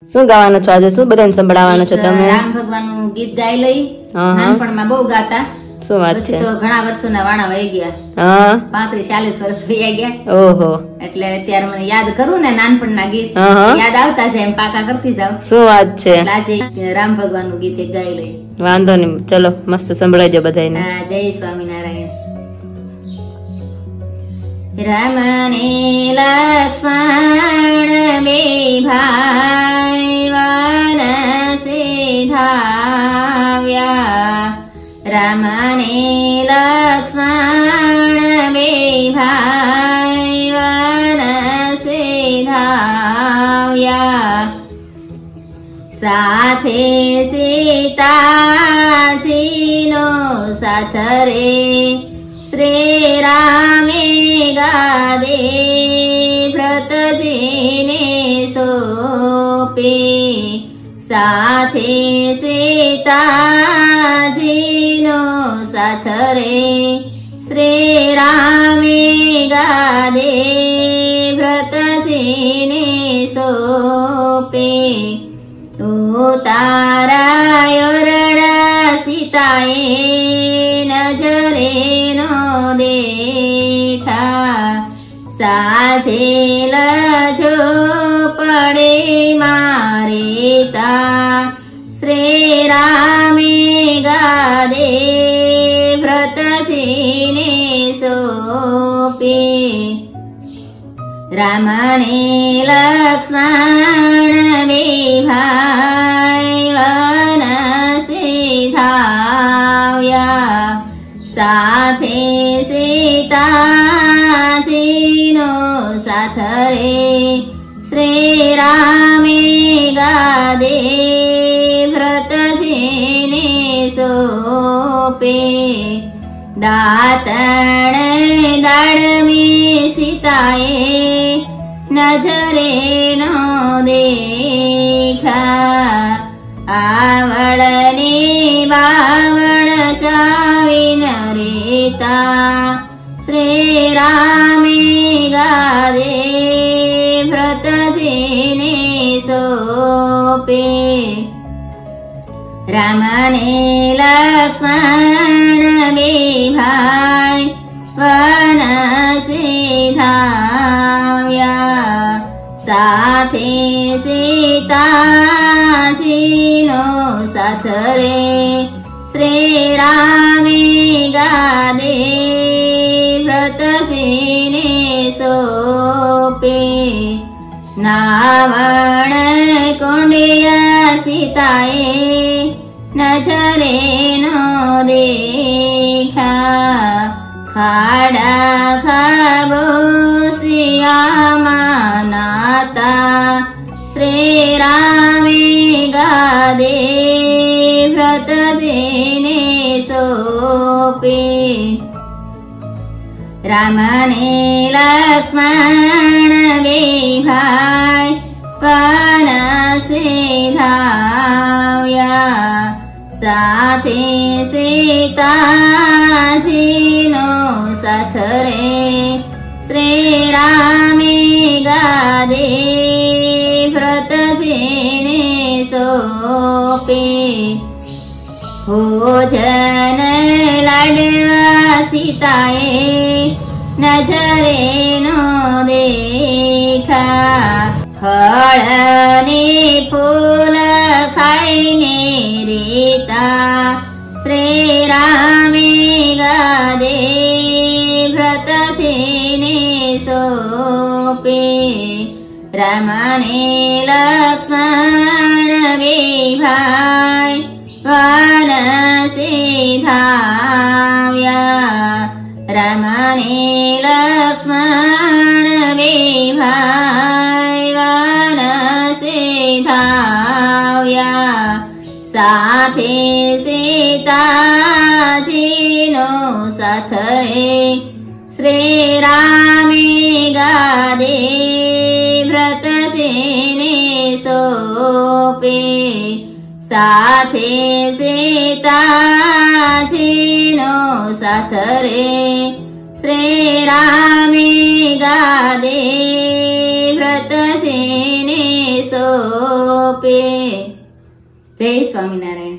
શું ગાવાનો છો આજે? શું બધાને સંભળાવવાનો છો તમે? રામ ભગવાનનું ગીત ગાઈ લઈ. હા. નાનપણમાં બહુ ગાતા. શું વાત પછી છે? તો ઘણા વર્ષોના વાણા વહી ગયા. હા. 35-40 વર્ષ વહી ગયા. ઓહો. એટલે અત્યારે મને યાદ કરું ને નાનપણના ગીત હા. યાદ આવતા છે, એમ પાકા કરતી જાવ. શું વાત છે? એટલે આજે રામ ભગવાનનું ગીત એક ગાઈ લઈ. વાંધો નહીં, ચલો મસ્ત સંભળાવજો બધાને. હા, જય સ્વામિનારાયણ. રામ ને લક્ષ્મણ બે ભાઈ વનસે ધાવ્યા. રામ ને લક્ષ્મણ બે ભાઈ વનસે ધાવ્યા. સાથે સીતાજીનો સાથ રે શ્રી રામે ગાદે ભરતજીને સોંપે. સાથે સીતાજીનો સાથ રે શ્રી રામે ગાદે ભરતજીને સોંપે. ઉતારાયો રડા સીતાએ નજરે નો દેઠા. સાજેલ જો પડે મારે તા શ્રી રામે ગાદે ભરતજીને સોંપે. રામ ને લક્ષ્મણ બે ભાઈ વનસે ધાવ્યા. સાથે સીતાજીનો સાથ રે શ્રી રામે ગાદે ભરતજીને સોંપે. દાતણ દાડમી સીતાએ નજરે નો દેઠા. આવળની બાવળ ચાવીન રેતા શ્રી રામે ગાદે ભરતજીને સોંપે. રામ ને લક્ષ્મણ બે ભાઈ વનસે ધાવ્યા. સાથે સીતાજીનો સાથ રે શ્રી રામે ગાદે ભરતજીને સોંપે. નાવણ કુંડિયા સીતાએ નજરે નો દેઠા. ખાડા ખાબોશિયામાં નાતા શ્રી રામે ગાદે ભરતજીને સોંપે. રામ ને લક્ષ્મણ બે ભાઈ વનસે ધાવ્યા. સાથે સીતાજીનો સાથ રે શ્રી રામે ગાદે ભરતજીને સોંપે. ભોજન લાડવા સીતાએ નજરે નો દેઠા. ફળની ફૂલ ખાઈને રેતા શ્રી રામે ગાદે ભરતજીને સોંપે. રામ ને લક્ષ્મણ બે ભાઈ વનસે ધાવ્યા. રામ ને લક્ષ્મણ બે ભાઈ વનસે ધાવ્યા. સાથે સીતાજીનો સાથ રે શ્રી રામે ગાદે ભરતજીને સોંપે. સાથે સીતાજીનો સાથ રે શ્રી રામે ગાદે વ્રત સેને સોપે. જય સ્વામિનારાયણ.